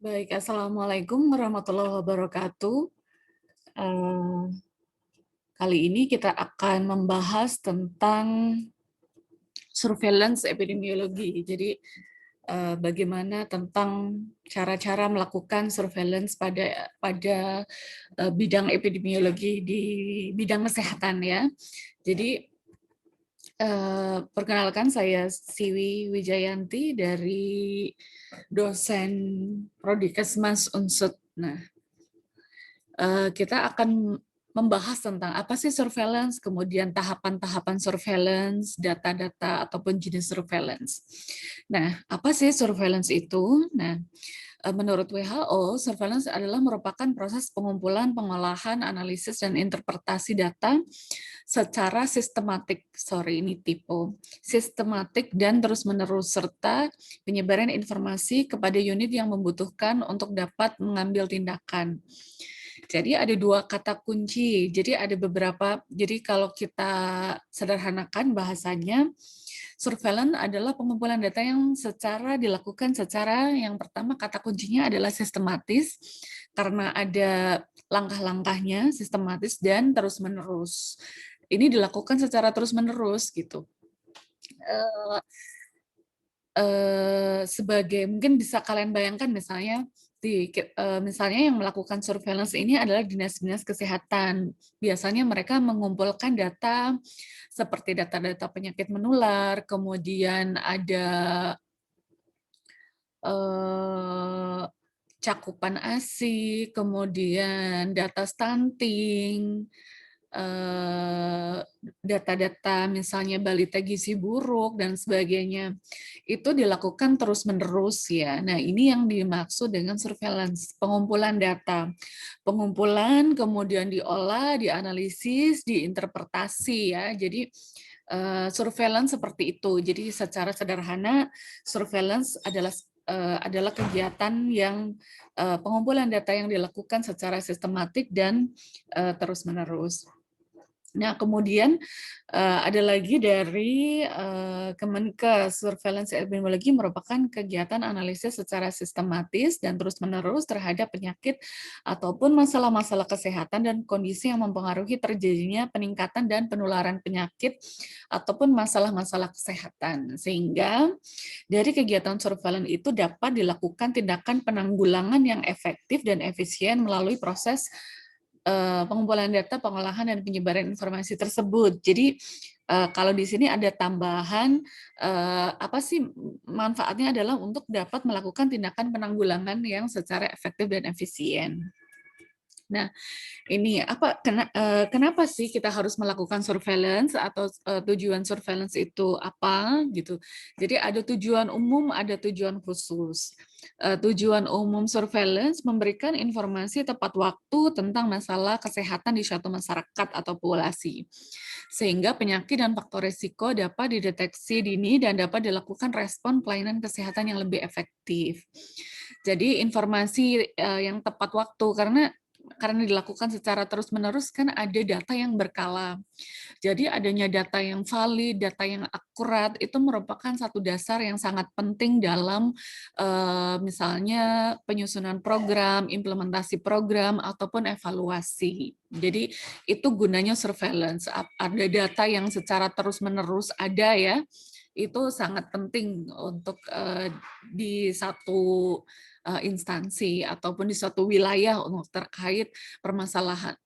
Baik, Assalamualaikum warahmatullahi wabarakatuh. Eh, Kali ini kita akan membahas tentang surveillance epidemiologi. Jadi, bagaimana tentang cara-cara melakukan surveillance pada bidang epidemiologi di bidang kesehatan ya. Jadi, perkenalkan saya Siwi Wijayanti dari dosen Prodi Kesmas Unsud. Nah, kita akan membahas tentang apa sih surveillance, kemudian tahapan-tahapan surveillance, data-data ataupun jenis surveillance. Nah, apa sih surveillance itu? Nah, menurut WHO, surveillance adalah merupakan proses pengumpulan, pengolahan, analisis, dan interpretasi data secara sistematik, ini typo, sistematik dan terus-menerus, serta penyebaran informasi kepada unit yang membutuhkan untuk dapat mengambil tindakan. Jadi ada dua kata kunci. Jadi ada beberapa. Jadi kalau kita sederhanakan bahasanya, surveillance adalah pengumpulan data yang dilakukan secara yang pertama kata kuncinya adalah sistematis karena ada langkah-langkahnya sistematis dan terus-menerus. Ini dilakukan secara terus-menerus gitu. Sebagai mungkin bisa kalian bayangkan misalnya yang melakukan surveillance ini adalah dinas-dinas kesehatan. Biasanya mereka mengumpulkan data seperti data-data penyakit menular, kemudian ada cakupan ASI, kemudian data stunting, data-data misalnya balita gizi buruk dan sebagainya. Itu dilakukan terus-menerus ya. Nah, ini yang dimaksud dengan surveillance, pengumpulan data. Pengumpulan kemudian diolah, dianalisis, diinterpretasi ya. Jadi surveillance seperti itu. Jadi secara sederhana surveillance adalah kegiatan yang pengumpulan data yang dilakukan secara sistematik dan terus-menerus. Nah, kemudian ada lagi dari Kemenkes, surveillance epidemiologi merupakan kegiatan analisis secara sistematis dan terus-menerus terhadap penyakit ataupun masalah-masalah kesehatan dan kondisi yang mempengaruhi terjadinya peningkatan dan penularan penyakit ataupun masalah-masalah kesehatan. Sehingga dari kegiatan surveillance itu dapat dilakukan tindakan penanggulangan yang efektif dan efisien melalui proses pengumpulan data, pengolahan, dan penyebaran informasi tersebut. Jadi kalau di sini ada tambahan, apa sih manfaatnya adalah untuk dapat melakukan tindakan penanggulangan yang secara efektif dan efisien. Nah, ini kenapa sih kita harus melakukan surveillance atau tujuan surveillance itu apa gitu. Jadi ada tujuan umum, ada tujuan khusus. Tujuan umum surveillance memberikan informasi tepat waktu tentang masalah kesehatan di suatu masyarakat atau populasi. Sehingga penyakit dan faktor risiko dapat dideteksi dini dan dapat dilakukan respon pelayanan kesehatan yang lebih efektif. Jadi informasi yang tepat waktu karena dilakukan secara terus-menerus kan ada data yang berkala. Jadi adanya data yang valid, data yang akurat itu merupakan satu dasar yang sangat penting dalam misalnya penyusunan program, implementasi program ataupun evaluasi. Jadi itu gunanya surveillance. Ada data yang secara terus-menerus ada ya. Itu sangat penting untuk di satu instansi ataupun di suatu wilayah untuk terkait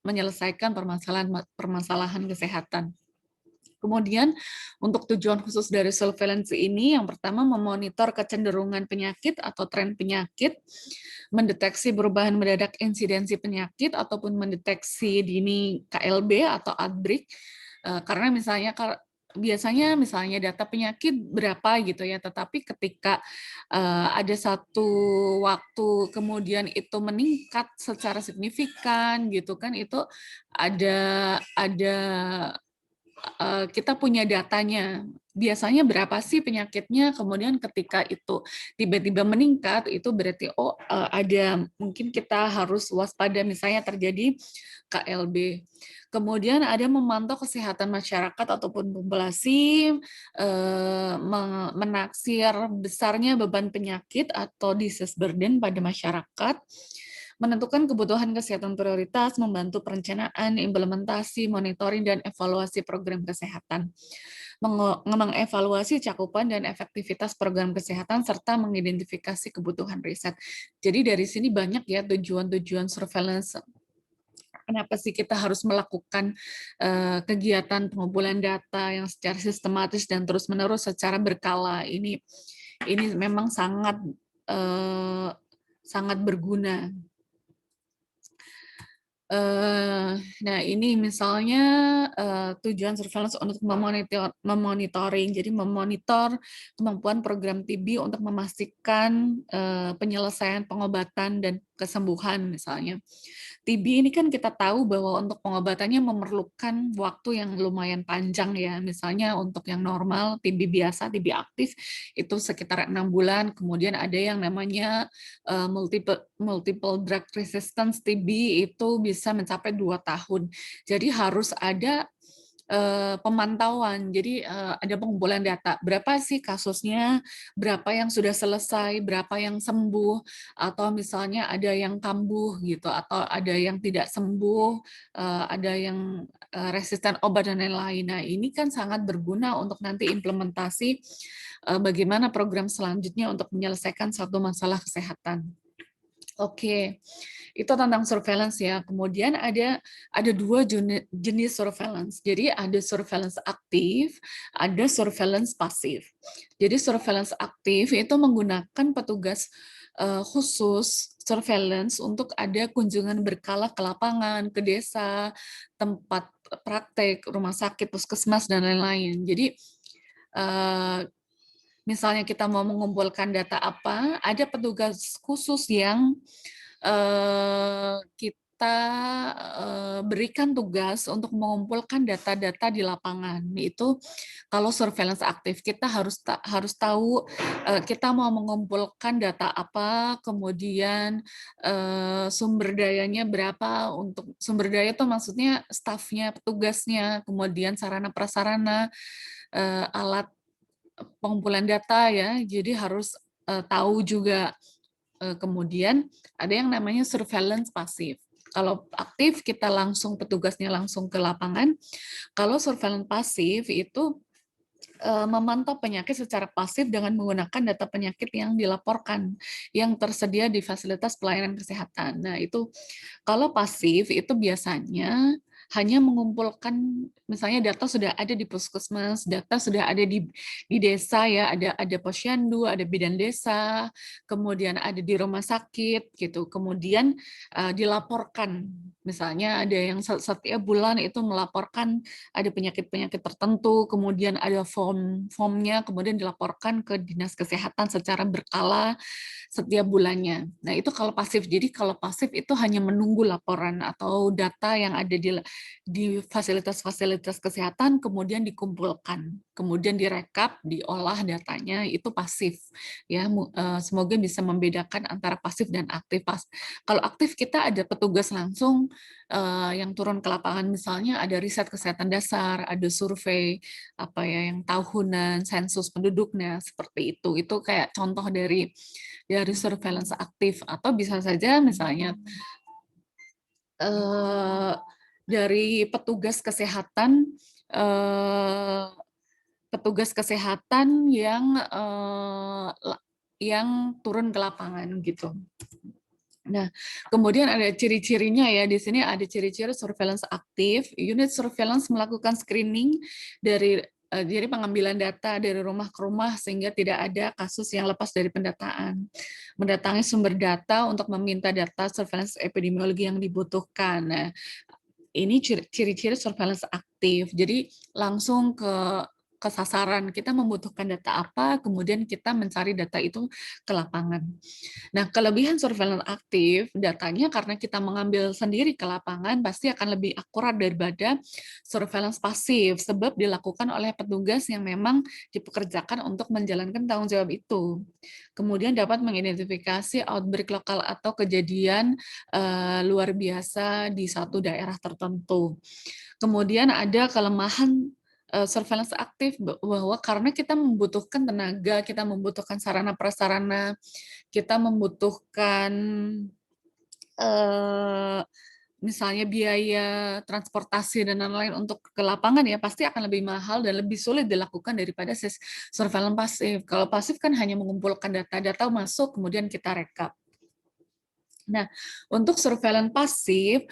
menyelesaikan permasalahan kesehatan. Kemudian untuk tujuan khusus dari surveillance ini, yang pertama memonitor kecenderungan penyakit atau tren penyakit, mendeteksi perubahan mendadak insidensi penyakit ataupun mendeteksi dini KLB atau outbreak. Karena biasanya misalnya data penyakit berapa gitu ya, tetapi ketika ada satu waktu kemudian itu meningkat secara signifikan gitu kan, itu ada kita punya datanya biasanya berapa sih penyakitnya, kemudian ketika itu tiba-tiba meningkat, itu berarti ada mungkin kita harus waspada misalnya terjadi KLB. Kemudian ada memantau kesehatan masyarakat ataupun populasi, menaksir besarnya beban penyakit atau disease burden pada masyarakat, menentukan kebutuhan kesehatan prioritas, membantu perencanaan, implementasi, monitoring, dan evaluasi program kesehatan, mengevaluasi cakupan dan efektivitas program kesehatan, serta mengidentifikasi kebutuhan riset. Jadi dari sini banyak ya tujuan-tujuan surveillance. Kenapa sih kita harus melakukan kegiatan pengumpulan data yang secara sistematis dan terus-menerus secara berkala? Ini memang sangat berguna. Nah, ini misalnya tujuan surveillance untuk memonitoring, jadi memonitor kemampuan program TB untuk memastikan penyelesaian pengobatan dan kesembuhan misalnya. TB ini kan kita tahu bahwa untuk pengobatannya memerlukan waktu yang lumayan panjang ya. Misalnya untuk yang normal, TB biasa, TB aktif itu sekitar 6 bulan. Kemudian ada yang namanya multiple drug resistance TB itu bisa mencapai 2 tahun. Jadi harus ada pemantauan. Jadi ada pengumpulan data. Berapa sih kasusnya, berapa yang sudah selesai, berapa yang sembuh, atau misalnya ada yang kambuh gitu, atau ada yang tidak sembuh, ada yang resisten obat dan lain-lain. Nah, ini kan sangat berguna untuk nanti implementasi bagaimana program selanjutnya untuk menyelesaikan satu masalah kesehatan. Oke, itu tentang surveillance ya. Kemudian ada dua jenis surveillance. Jadi ada surveillance aktif, ada surveillance pasif. Jadi surveillance aktif itu menggunakan petugas khusus surveillance untuk ada kunjungan berkala ke lapangan, ke desa, tempat praktek, rumah sakit, puskesmas, dan lain-lain. Jadi misalnya kita mau mengumpulkan data apa, ada petugas khusus yang kita berikan tugas untuk mengumpulkan data-data di lapangan. Itu kalau surveillance aktif, kita harus tahu kita mau mengumpulkan data apa, kemudian sumber dayanya berapa. Untuk sumber daya itu maksudnya stafnya, petugasnya, kemudian sarana prasarana, alat pengumpulan data ya, jadi harus tahu juga. Kemudian ada yang namanya surveillance pasif. Kalau aktif kita langsung petugasnya langsung ke lapangan. Kalau surveillance pasif itu memantau penyakit secara pasif dengan menggunakan data penyakit yang dilaporkan yang tersedia di fasilitas pelayanan kesehatan. Nah, itu kalau pasif itu biasanya hanya mengumpulkan misalnya data sudah ada di puskesmas, data sudah ada di desa ya, ada posyandu, ada bidan desa, kemudian ada di rumah sakit gitu. Kemudian dilaporkan. Misalnya ada yang setiap bulan itu melaporkan ada penyakit-penyakit tertentu, kemudian ada formnya, kemudian dilaporkan ke Dinas Kesehatan secara berkala setiap bulannya. Nah, itu kalau pasif. Jadi kalau pasif itu hanya menunggu laporan atau data yang ada di fasilitas-fasilitas kesehatan, kemudian dikumpulkan, kemudian direkap, diolah datanya, itu pasif. Ya, semoga bisa membedakan antara pasif dan aktif. Kalau aktif kita ada petugas langsung yang turun ke lapangan, misalnya ada riset kesehatan dasar, ada survei apa ya yang tahunan, sensus penduduknya seperti itu. Itu kayak contoh dari surveillance aktif. Atau bisa saja misalnya dari petugas kesehatan yang turun ke lapangan gitu. Nah, kemudian ada ciri-cirinya ya. Di sini ada ciri-ciri surveillance aktif. Unit surveillance melakukan screening dari pengambilan data dari rumah ke rumah sehingga tidak ada kasus yang lepas dari pendataan. Mendatangi sumber data untuk meminta data surveillance epidemiologi yang dibutuhkan. Nah, ini ciri-ciri surveillance aktif. Jadi langsung ke kesasaran, kita membutuhkan data apa, kemudian kita mencari data itu ke lapangan. Nah, kelebihan surveillance aktif, datanya karena kita mengambil sendiri ke lapangan, pasti akan lebih akurat daripada surveillance pasif, sebab dilakukan oleh petugas yang memang dipekerjakan untuk menjalankan tanggung jawab itu. Kemudian dapat mengidentifikasi outbreak lokal atau kejadian luar biasa di satu daerah tertentu. Kemudian ada kelemahan surveillance aktif bahwa karena kita membutuhkan tenaga, kita membutuhkan sarana prasarana, kita membutuhkan misalnya biaya transportasi dan lain-lain untuk ke lapangan ya pasti akan lebih mahal dan lebih sulit dilakukan daripada surveillance pasif. Kalau pasif kan hanya mengumpulkan data-data masuk kemudian kita rekap. Nah, untuk surveillance pasif,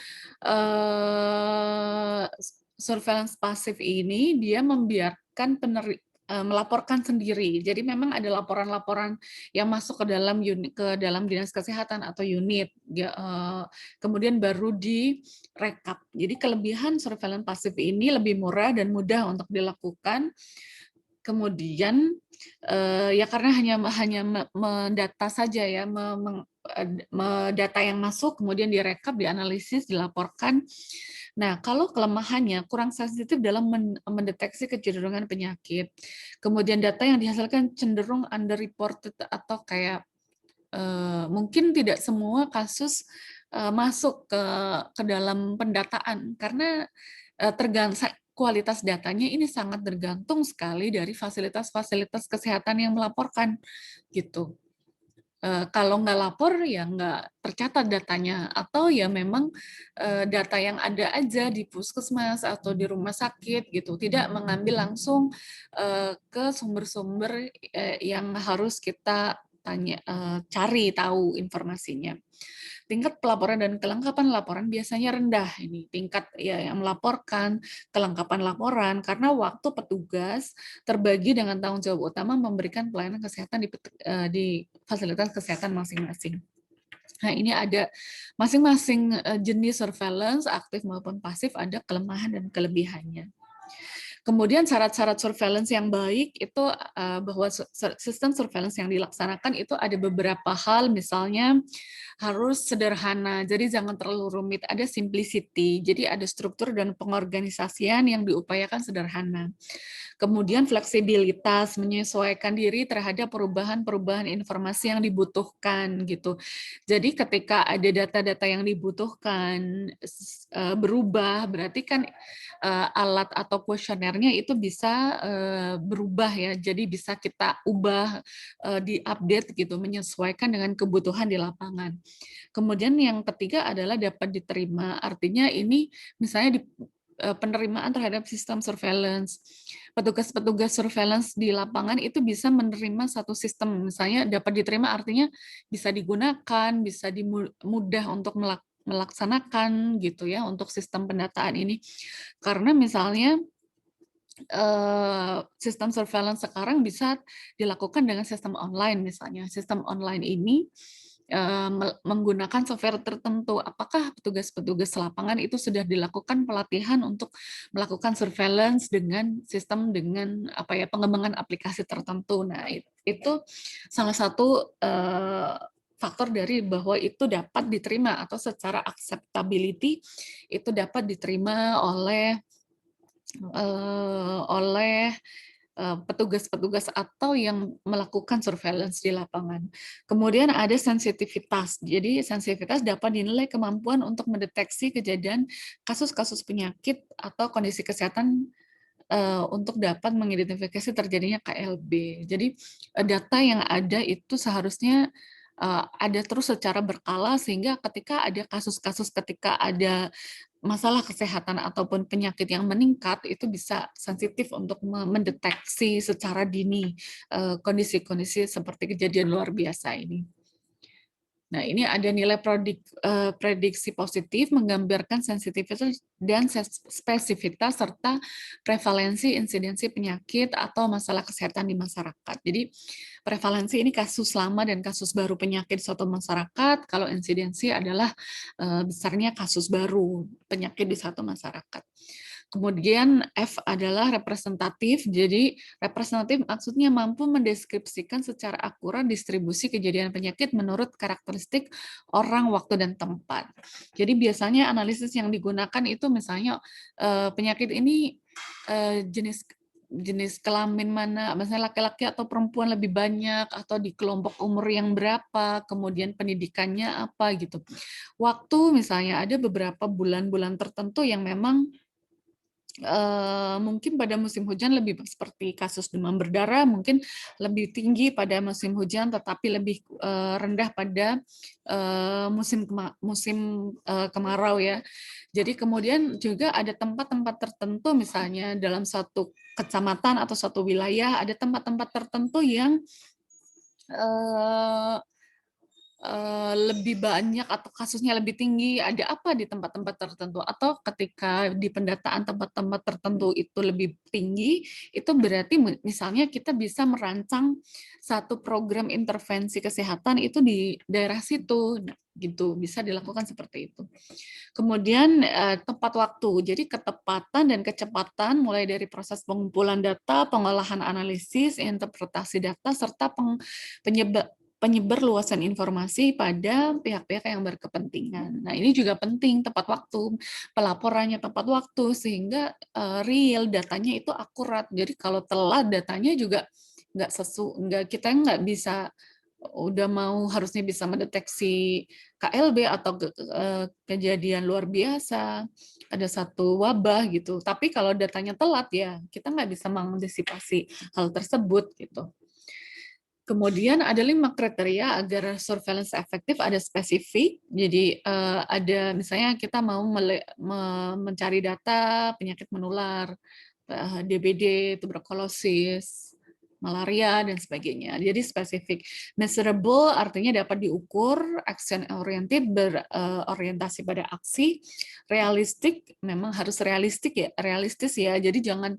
surveillance pasif ini dia membiarkan melaporkan sendiri. Jadi memang ada laporan-laporan yang masuk ke dalam dinas kesehatan atau unit, kemudian baru direkap. Jadi kelebihan surveillance pasif ini lebih murah dan mudah untuk dilakukan. Kemudian ya karena hanya mendata saja ya, data yang masuk kemudian direkap, dianalisis, dilaporkan. Nah, kalau kelemahannya kurang sensitif dalam mendeteksi kecenderungan penyakit. Kemudian data yang dihasilkan cenderung underreported atau kayak mungkin tidak semua kasus masuk ke dalam pendataan karena tergantung kualitas datanya ini sangat tergantung sekali dari fasilitas-fasilitas kesehatan yang melaporkan gitu. Kalau nggak lapor ya nggak tercatat datanya atau ya memang data yang ada aja di puskesmas atau di rumah sakit gitu, tidak mengambil langsung ke sumber-sumber yang harus kita cari tahu informasinya. Tingkat pelaporan dan kelengkapan laporan biasanya rendah ini, tingkat ya yang melaporkan, kelengkapan laporan karena waktu petugas terbagi dengan tanggung jawab utama memberikan pelayanan kesehatan di fasilitas kesehatan masing-masing. Nah, ini ada masing-masing jenis surveillance aktif maupun pasif ada kelemahan dan kelebihannya. Kemudian syarat-syarat surveillance yang baik itu bahwa sistem surveillance yang dilaksanakan itu ada beberapa hal, misalnya harus sederhana, jadi jangan terlalu rumit, ada simplicity, jadi ada struktur dan pengorganisasian yang diupayakan sederhana. Kemudian fleksibilitas, menyesuaikan diri terhadap perubahan-perubahan informasi yang dibutuhkan gitu. Jadi ketika ada data-data yang dibutuhkan berubah, berarti kan alat atau kuesionernya itu bisa berubah ya. Jadi bisa kita ubah, diupdate gitu, menyesuaikan dengan kebutuhan di lapangan. Kemudian yang ketiga adalah dapat diterima, artinya ini misalnya penerimaan terhadap sistem surveillance. Petugas-petugas surveillance di lapangan itu bisa menerima satu sistem, misalnya dapat diterima artinya bisa digunakan, bisa mudah untuk melaksanakan gitu ya untuk sistem pendataan ini. Karena misalnya sistem surveillance sekarang bisa dilakukan dengan sistem online misalnya. Sistem online ini menggunakan software tertentu. Apakah petugas-petugas lapangan itu sudah dilakukan pelatihan untuk melakukan surveillance dengan sistem dengan pengembangan aplikasi tertentu. Nah, itu salah satu faktor dari bahwa itu dapat diterima atau secara acceptability itu dapat diterima oleh petugas-petugas atau yang melakukan surveillance di lapangan. Kemudian ada sensitivitas. Jadi sensitivitas dapat dinilai kemampuan untuk mendeteksi kejadian kasus-kasus penyakit atau kondisi kesehatan untuk dapat mengidentifikasi terjadinya KLB. Jadi data yang ada itu seharusnya ada terus secara berkala sehingga ketika ada kasus-kasus, ketika ada masalah kesehatan ataupun penyakit yang meningkat itu bisa sensitif untuk mendeteksi secara dini kondisi-kondisi seperti kejadian luar biasa ini. Nah, ini ada nilai prediksi positif menggambarkan sensitivitas dan spesifitas serta prevalensi insidensi penyakit atau masalah kesehatan di masyarakat. Jadi prevalensi ini kasus lama dan kasus baru penyakit di suatu masyarakat, kalau insidensi adalah besarnya kasus baru penyakit di satu masyarakat. Kemudian F adalah representatif. Jadi representatif maksudnya mampu mendeskripsikan secara akurat distribusi kejadian penyakit menurut karakteristik orang, waktu, dan tempat. Jadi biasanya analisis yang digunakan itu misalnya penyakit ini jenis jenis kelamin mana, misalnya laki-laki atau perempuan lebih banyak, atau di kelompok umur yang berapa, kemudian pendidikannya apa gitu. Waktu misalnya ada beberapa bulan-bulan tertentu yang memang mungkin pada musim hujan lebih seperti kasus demam berdarah mungkin lebih tinggi pada musim hujan, tetapi lebih rendah pada kemarau ya. Jadi kemudian juga ada tempat-tempat tertentu, misalnya dalam satu kecamatan atau satu wilayah ada tempat-tempat tertentu yang eh, lebih banyak atau kasusnya lebih tinggi, ada apa di tempat-tempat tertentu, atau ketika di pendataan tempat-tempat tertentu itu lebih tinggi, itu berarti misalnya kita bisa merancang satu program intervensi kesehatan itu di daerah situ, gitu bisa dilakukan seperti itu. Kemudian tepat waktu, jadi ketepatan dan kecepatan mulai dari proses pengumpulan data, pengolahan analisis, interpretasi data, serta penyebar luasan informasi pada pihak-pihak yang berkepentingan. Nah, ini juga penting, tepat waktu, pelaporannya tepat waktu, sehingga real datanya itu akurat. Jadi kalau telat datanya juga kita nggak bisa udah mau harusnya bisa mendeteksi KLB atau kejadian luar biasa, ada satu wabah gitu. Tapi kalau datanya telat ya kita nggak bisa mengantisipasi hal tersebut gitu. Kemudian ada 5 kriteria agar surveillance efektif, ada spesifik. Jadi ada misalnya kita mau mencari data penyakit menular, DBD, tuberkulosis, malaria, dan sebagainya. Jadi spesifik. Measurable artinya dapat diukur, action oriented berorientasi pada aksi, realistik memang harus realistis ya. Jadi jangan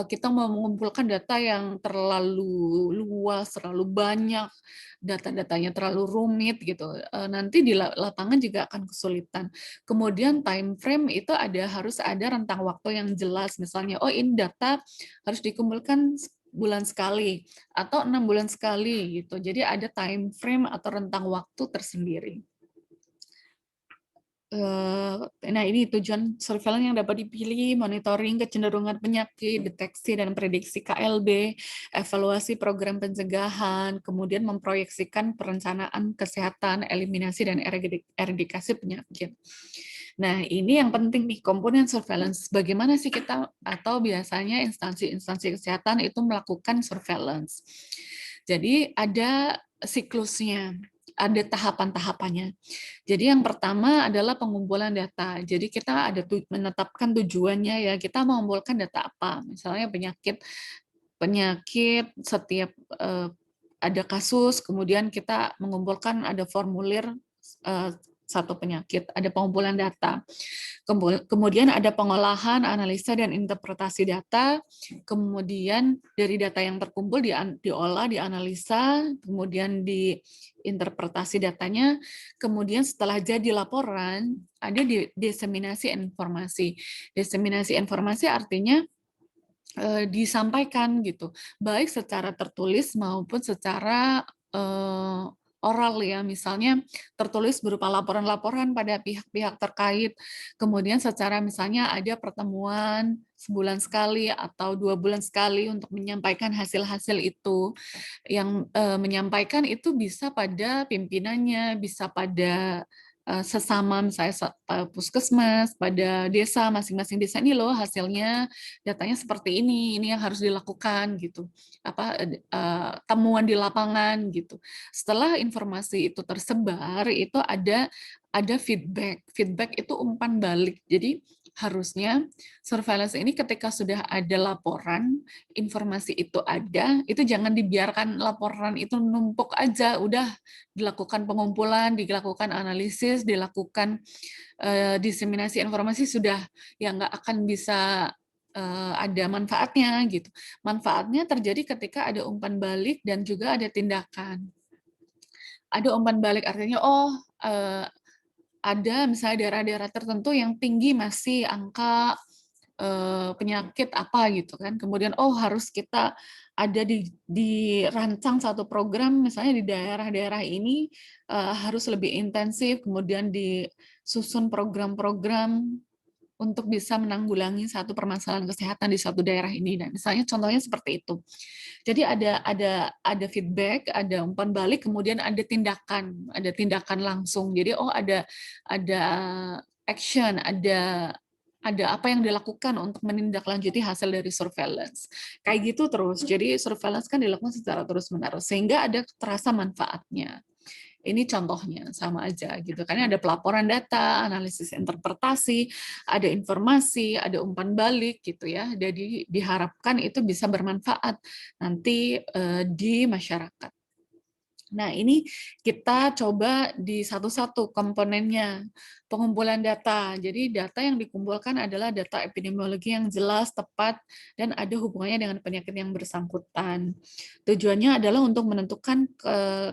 kita mau mengumpulkan data yang terlalu luas, terlalu banyak, data-datanya terlalu rumit gitu. Nanti di lapangan juga akan kesulitan. Kemudian time frame itu harus ada rentang waktu yang jelas. Misalnya, oh ini data harus dikumpulkan bulan sekali atau 6 bulan sekali gitu. Jadi ada time frame atau rentang waktu tersendiri. Nah, ini tujuan surveillance yang dapat dipilih, monitoring kecenderungan penyakit, deteksi dan prediksi KLB, evaluasi program pencegahan, kemudian memproyeksikan perencanaan kesehatan, eliminasi dan eradikasi penyakit. Nah, ini yang penting nih, komponen surveillance. Bagaimana sih kita atau biasanya instansi-instansi kesehatan itu melakukan surveillance. Jadi ada siklusnya, ada tahapan-tahapannya. Jadi yang pertama adalah pengumpulan data. Jadi kita ada menetapkan tujuannya ya, kita mengumpulkan data apa. Misalnya penyakit setiap ada kasus, kemudian kita mengumpulkan ada formulir satu penyakit, ada pengumpulan data. Kemudian ada pengolahan, analisa, dan interpretasi data. Kemudian dari data yang terkumpul diolah, dianalisa, kemudian diinterpretasi datanya. Kemudian setelah jadi laporan, ada diseminasi informasi. Diseminasi informasi artinya disampaikan gitu, baik secara tertulis maupun secara oral ya, misalnya tertulis berupa laporan-laporan pada pihak-pihak terkait, kemudian secara misalnya ada pertemuan sebulan sekali atau 2 bulan sekali untuk menyampaikan hasil-hasil itu. Yang menyampaikan itu bisa pada pimpinannya, bisa pada sesama misalnya puskesmas, pada desa, masing-masing desa ini loh hasilnya, datanya seperti ini yang harus dilakukan gitu. Temuan di lapangan gitu. Setelah informasi itu tersebar, itu ada feedback. Feedback itu umpan balik. Jadi harusnya surveillance ini ketika sudah ada laporan, informasi itu ada, itu jangan dibiarkan laporan itu numpuk aja, udah dilakukan pengumpulan, dilakukan analisis, dilakukan diseminasi informasi sudah, ya nggak akan bisa ada manfaatnya gitu. Manfaatnya terjadi ketika ada umpan balik dan juga ada tindakan. Ada umpan balik artinya, ada misalnya daerah-daerah tertentu yang tinggi masih angka penyakit apa gitu kan. Kemudian harus kita ada dirancang satu program misalnya di daerah-daerah ini harus lebih intensif, kemudian disusun program-program untuk bisa menanggulangi satu permasalahan kesehatan di suatu daerah ini. Nah, misalnya contohnya seperti itu. Jadi ada feedback, ada umpan balik, kemudian ada tindakan langsung. Jadi ada action, ada apa yang dilakukan untuk menindaklanjuti hasil dari surveillance. Kayak gitu terus. Jadi surveillance kan dilakukan secara terus-menerus sehingga ada terasa manfaatnya. Ini contohnya sama aja gitu kan, ada pelaporan data, analisis interpretasi, ada informasi, ada umpan balik gitu ya. Jadi diharapkan itu bisa bermanfaat nanti di masyarakat. Nah, ini kita coba di satu-satu komponennya. Pengumpulan data. Jadi data yang dikumpulkan adalah data epidemiologi yang jelas, tepat, dan ada hubungannya dengan penyakit yang bersangkutan. Tujuannya adalah untuk menentukan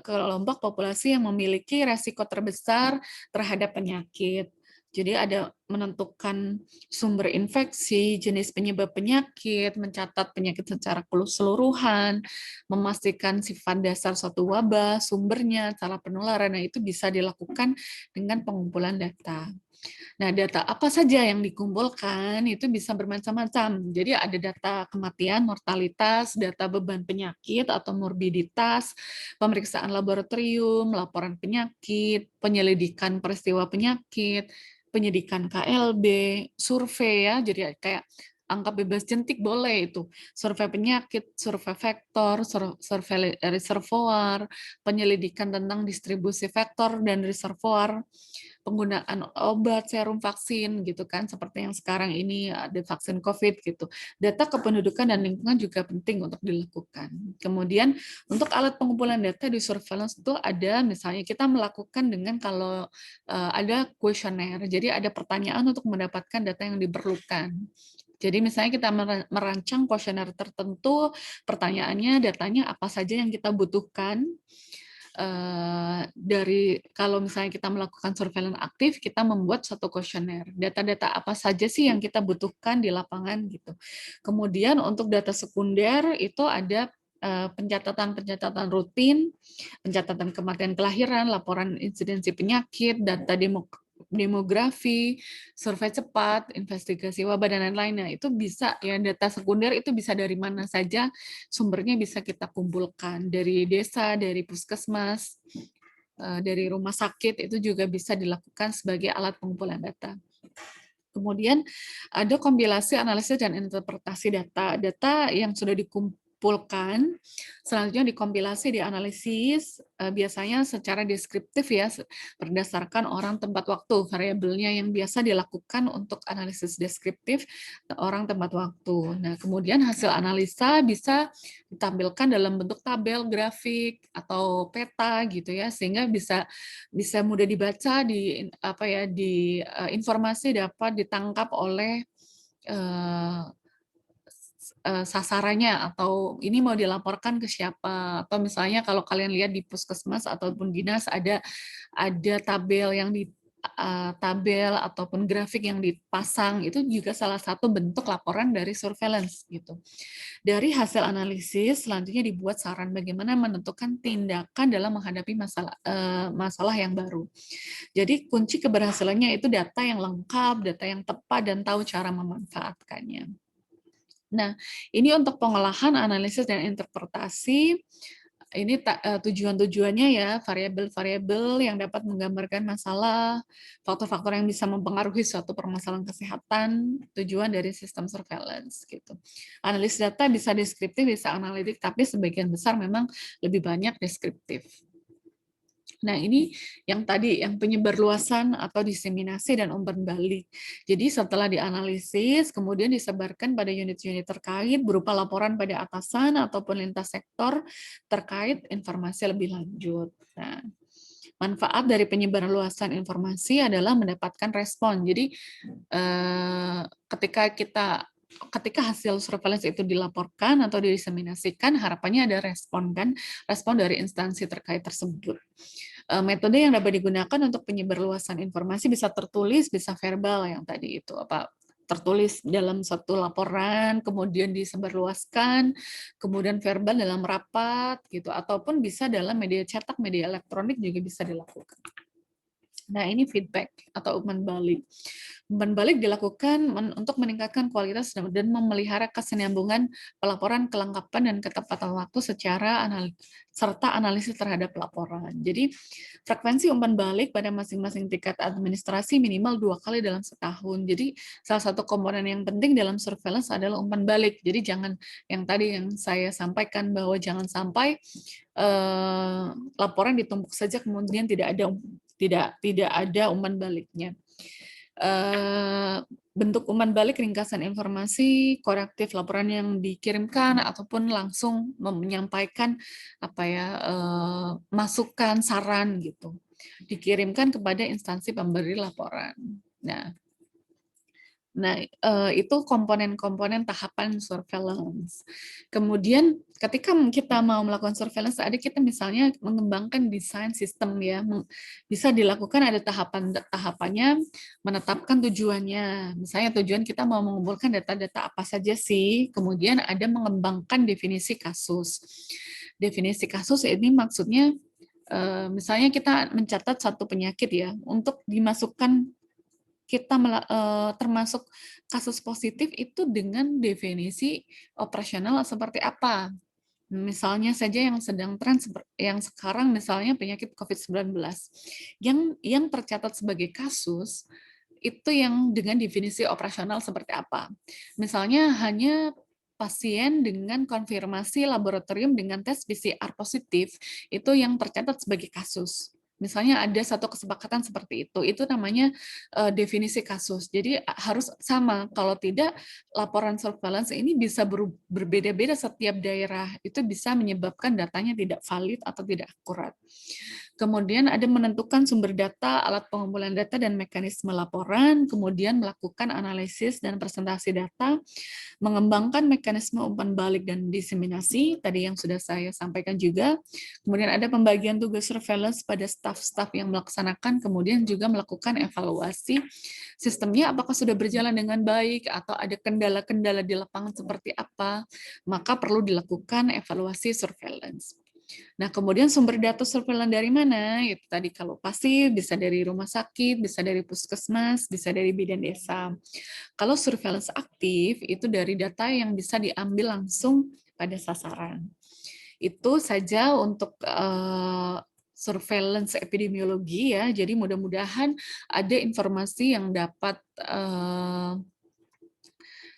kelompok populasi yang memiliki resiko terbesar terhadap penyakit. Jadi ada menentukan sumber infeksi, jenis penyebab penyakit, mencatat penyakit secara keseluruhan, memastikan sifat dasar suatu wabah, sumbernya, cara penularan. Nah, itu bisa dilakukan dengan pengumpulan data. Nah, data apa saja yang dikumpulkan itu bisa bermacam-macam. Jadi ada data kematian, mortalitas, data beban penyakit atau morbiditas, pemeriksaan laboratorium, laporan penyakit, penyelidikan peristiwa penyakit, penyidikan KLB, survei ya, jadi kayak angka bebas jentik boleh itu, survei penyakit, survei vektor, survei reservoir, penyelidikan tentang distribusi vektor dan reservoir, penggunaan obat, serum, vaksin gitu kan, seperti yang sekarang ini ada vaksin COVID gitu. Data kependudukan dan lingkungan juga penting untuk dilakukan. Kemudian untuk alat pengumpulan data di surveillance itu ada misalnya kita melakukan dengan kalau ada kuesioner, jadi ada pertanyaan untuk mendapatkan data yang diperlukan. Jadi misalnya kita merancang kuesioner tertentu, pertanyaannya, datanya apa saja yang kita butuhkan, dari kalau misalnya kita melakukan surveillance aktif, kita membuat satu kuesioner. Data-data apa saja sih yang kita butuhkan di lapangan gitu. Kemudian untuk data sekunder itu ada pencatatan-pencatatan rutin, pencatatan kematian kelahiran, laporan insidensi penyakit, data demografi, survei cepat, investigasi wabah dan lain-lain. Nah, itu bisa ya data sekunder itu bisa dari mana saja sumbernya bisa kita kumpulkan dari desa, dari puskesmas, dari rumah sakit itu juga bisa dilakukan sebagai alat pengumpulan data. Kemudian ada kompilasi, analisis, dan interpretasi data. Data yang sudah dikumpulkan, selanjutnya dikompilasi, dianalisis, biasanya secara deskriptif ya, berdasarkan orang, tempat, waktu. Variabelnya yang biasa dilakukan untuk analisis deskriptif, orang, tempat, waktu. Nah, kemudian hasil analisa bisa ditampilkan dalam bentuk tabel, grafik, atau peta gitu ya, sehingga bisa mudah dibaca di informasi dapat ditangkap oleh sasarannya atau ini mau dilaporkan ke siapa, atau misalnya kalau kalian lihat di puskesmas ataupun dinas ada tabel yang tabel ataupun grafik yang dipasang, itu juga salah satu bentuk laporan dari surveillance gitu. Dari hasil analisis selanjutnya dibuat saran bagaimana menentukan tindakan dalam menghadapi masalah yang baru. Jadi kunci keberhasilannya itu data yang lengkap, data yang tepat, dan tahu cara memanfaatkannya. Nah, ini untuk pengolahan, analisis, dan interpretasi. Ini tujuan-tujuannya ya, variabel-variabel yang dapat menggambarkan masalah, faktor-faktor yang bisa mempengaruhi suatu permasalahan kesehatan, tujuan dari sistem surveillance gitu. Analisis data bisa deskriptif, bisa analitik, tapi sebagian besar memang lebih banyak deskriptif. Nah, ini yang tadi, yang penyebarluasan atau diseminasi dan umpan balik. Jadi setelah dianalisis, kemudian disebarkan pada unit-unit terkait berupa laporan pada atasan ataupun lintas sektor terkait informasi lebih lanjut. Nah, manfaat dari penyebaran luasan informasi adalah mendapatkan respon. Jadi ketika hasil surveillance itu dilaporkan atau diseminasikan, harapannya ada respon dari instansi terkait tersebut. Metode yang dapat digunakan untuk penyebarluasan informasi bisa tertulis, bisa verbal yang tadi itu tertulis dalam satu laporan, kemudian disebarluaskan, kemudian verbal dalam rapat, gitu, ataupun bisa dalam media cetak, media elektronik juga bisa dilakukan. Nah, ini feedback atau umpan balik. Umpan balik dilakukan untuk meningkatkan kualitas dan memelihara kesinambungan pelaporan, kelengkapan, dan ketepatan waktu serta analisis terhadap laporan. Jadi, frekuensi umpan balik pada masing-masing tingkat administrasi minimal 2 kali dalam setahun. Jadi, salah satu komponen yang penting dalam surveillance adalah umpan balik. Jadi, jangan yang tadi yang saya sampaikan bahwa jangan sampai laporan ditumpuk saja kemudian tidak ada umpan baliknya. Bentuk umpan balik ringkasan informasi, korektif laporan yang dikirimkan ataupun langsung menyampaikan masukan, saran gitu. Dikirimkan kepada instansi pemberi laporan. Nah, itu komponen-komponen tahapan surveillance. Kemudian ketika kita mau melakukan surveillance, kita misalnya mengembangkan desain sistem ya, bisa dilakukan ada tahapannya, menetapkan tujuannya. Misalnya tujuan kita mau mengumpulkan data-data apa saja sih, kemudian ada mengembangkan definisi kasus. Definisi kasus ini maksudnya misalnya kita mencatat satu penyakit ya, untuk dimasukkan kita termasuk kasus positif itu dengan definisi operasional seperti apa. Misalnya saja yang sedang tren yang sekarang misalnya penyakit COVID-19 yang tercatat sebagai kasus itu yang dengan definisi operasional seperti apa. Misalnya hanya pasien dengan konfirmasi laboratorium dengan tes PCR positif itu yang tercatat sebagai kasus. Misalnya ada satu kesepakatan seperti itu namanya definisi kasus. Jadi harus sama, kalau tidak laporan surveillance ini bisa berbeda-beda setiap daerah. Itu bisa menyebabkan datanya tidak valid atau tidak akurat. Kemudian ada menentukan sumber data, alat pengumpulan data, dan mekanisme laporan, kemudian melakukan analisis dan presentasi data, mengembangkan mekanisme umpan balik dan diseminasi, tadi yang sudah saya sampaikan juga. Kemudian ada pembagian tugas surveillance pada staf-staf yang melaksanakan, kemudian juga melakukan evaluasi sistemnya apakah sudah berjalan dengan baik atau ada kendala-kendala di lapangan seperti apa, maka perlu dilakukan evaluasi surveillance. Nah, kemudian sumber data surveillance dari mana? Itu tadi kalau pasti bisa dari rumah sakit, bisa dari puskesmas, bisa dari bidan desa. Kalau surveillance aktif, itu dari data yang bisa diambil langsung pada sasaran. Itu saja untuk surveillance epidemiologi ya. Jadi mudah-mudahan ada informasi yang dapat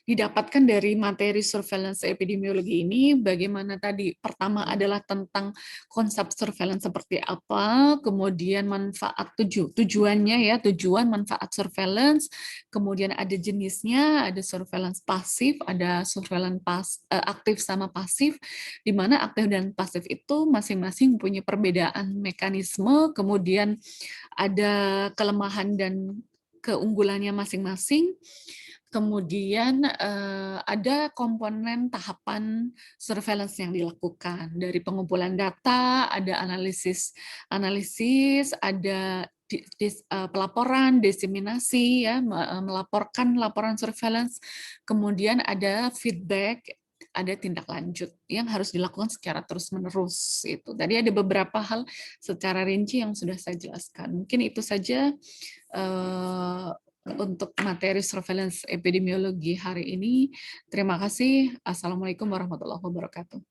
didapatkan dari materi surveillance epidemiologi ini. Bagaimana tadi, pertama adalah tentang konsep surveillance seperti apa, kemudian manfaat tujuannya ya, tujuan manfaat surveillance, kemudian ada jenisnya, ada surveillance pasif, ada surveillance aktif sama pasif, di mana aktif dan pasif itu masing-masing punya perbedaan mekanisme, kemudian ada kelemahan dan keunggulannya masing-masing. Kemudian ada komponen tahapan surveillance yang dilakukan dari pengumpulan data, ada analisis, ada pelaporan, diseminasi ya, melaporkan laporan surveillance, kemudian ada feedback, ada tindak lanjut yang harus dilakukan secara terus-menerus. Itu tadi ada beberapa hal secara rinci yang sudah saya jelaskan. Mungkin itu saja untuk materi surveillance epidemiologi hari ini. Terima kasih. Assalamualaikum warahmatullahi wabarakatuh.